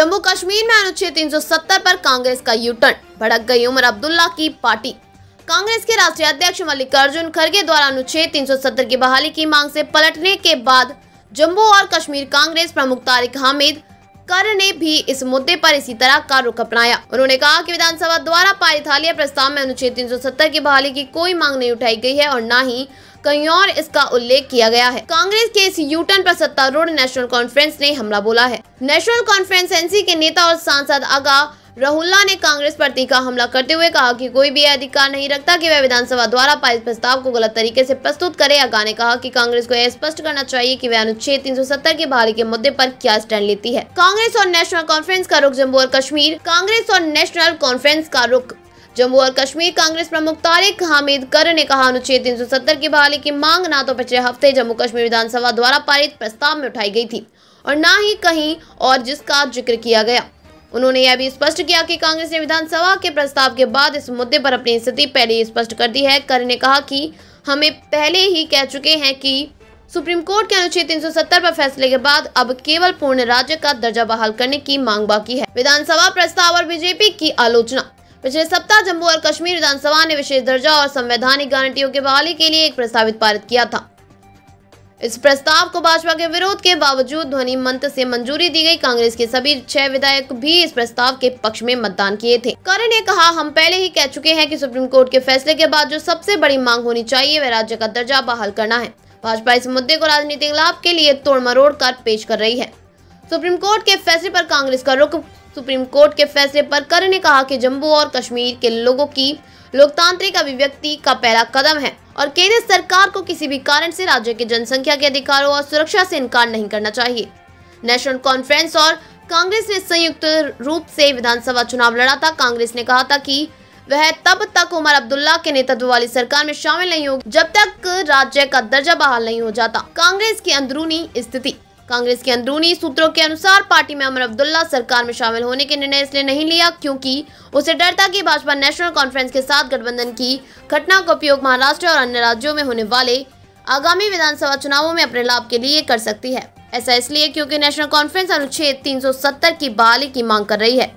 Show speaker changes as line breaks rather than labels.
जम्मू कश्मीर में अनुच्छेद 370 पर कांग्रेस का यू टर्न, भड़क गई उमर अब्दुल्ला की पार्टी। कांग्रेस के राष्ट्रीय अध्यक्ष मल्लिकार्जुन खड़गे द्वारा अनुच्छेद 370 की बहाली की मांग से पलटने के बाद जम्मू और कश्मीर कांग्रेस प्रमुख तारिक हामिद कर ने भी इस मुद्दे पर इसी तरह का रुख अपनाया। उन्होंने कहा कि विधानसभा द्वारा पारित हालिया प्रस्ताव में अनुच्छेद 370 की बहाली की कोई मांग नहीं उठाई गई है और न ही कहीं और इसका उल्लेख किया गया है। कांग्रेस के इस यू टर्न पर सत्तारूढ़ नेशनल कॉन्फ्रेंस ने हमला बोला है। नेशनल कॉन्फ्रेंस एनसी के नेता और सांसद आगा राहुल्ला ने कांग्रेस पर तीखा हमला करते हुए कहा कि कोई भी अधिकार नहीं रखता कि वह विधानसभा द्वारा पारित प्रस्ताव को गलत तरीके से प्रस्तुत करे। आगा ने कहा कि कांग्रेस को यह स्पष्ट करना चाहिए कि वह अनुच्छेद 370 की बहाली के मुद्दे पर क्या स्टैंड लेती है। कांग्रेस और नेशनल कॉन्फ्रेंस का रुख जम्मू और कश्मीर। कांग्रेस और नेशनल कॉन्फ्रेंस का रुख जम्मू और कश्मीर। कांग्रेस प्रमुख तारिक हामिद कर ने कहा, अनुच्छेद 370 की बहाली की मांग न तो पिछले हफ्ते जम्मू कश्मीर विधानसभा द्वारा पारित प्रस्ताव में उठाई गई थी और न ही कहीं और जिसका जिक्र किया गया। उन्होंने यह भी स्पष्ट किया कि कांग्रेस ने विधानसभा के प्रस्ताव के बाद इस मुद्दे पर अपनी स्थिति पहले ही स्पष्ट कर दी है। कर ने कहा कि हमें पहले ही कह चुके हैं कि सुप्रीम कोर्ट के अनुच्छेद 370 पर फैसले के बाद अब केवल पूर्ण राज्य का दर्जा बहाल करने की मांग बाकी है। विधानसभा प्रस्ताव और बीजेपी की आलोचना। पिछले सप्ताह जम्मू और कश्मीर विधानसभा ने विशेष दर्जा और संवैधानिक गारंटियों की बहाली के लिए एक प्रस्तावित पारित किया था। इस प्रस्ताव को भाजपा के विरोध के बावजूद ध्वनि मत से मंजूरी दी गई। कांग्रेस के सभी 6 विधायक भी इस प्रस्ताव के पक्ष में मतदान किए थे। कर ने कहा, हम पहले ही कह चुके हैं कि सुप्रीम कोर्ट के फैसले के बाद जो सबसे बड़ी मांग होनी चाहिए वह राज्य का दर्जा बहाल करना है। भाजपा इस मुद्दे को राजनीतिक लाभ के लिए तोड़ मरोड़ कर पेश कर रही है। सुप्रीम कोर्ट के फैसले पर कांग्रेस का रुख। सुप्रीम कोर्ट के फैसले पर कर ने कहा कि जम्मू और कश्मीर के लोगों की लोकतांत्रिक अभिव्यक्ति का पहला कदम है और केंद्र सरकार को किसी भी कारण से राज्य की जनसंख्या के अधिकारों और सुरक्षा से इनकार नहीं करना चाहिए। नेशनल कॉन्फ्रेंस और कांग्रेस ने संयुक्त रूप से विधानसभा चुनाव लड़ा था। कांग्रेस ने कहा था कि वह तब तक उमर अब्दुल्ला के नेतृत्व वाली सरकार में शामिल नहीं होगी जब तक राज्य का दर्जा बहाल नहीं हो जाता। कांग्रेस की अंदरूनी स्थिति। कांग्रेस के अंदरूनी सूत्रों के अनुसार पार्टी में उमर अब्दुल्ला सरकार में शामिल होने के निर्णय इसलिए नहीं लिया क्योंकि उसे डर था कि भाजपा नेशनल कॉन्फ्रेंस के साथ गठबंधन की घटना का उपयोग महाराष्ट्र और अन्य राज्यों में होने वाले आगामी विधानसभा चुनावों में अपने लाभ के लिए कर सकती है। ऐसा इसलिए क्योंकि नेशनल कॉन्फ्रेंस अनुच्छेद 370 की बहाली की मांग कर रही है।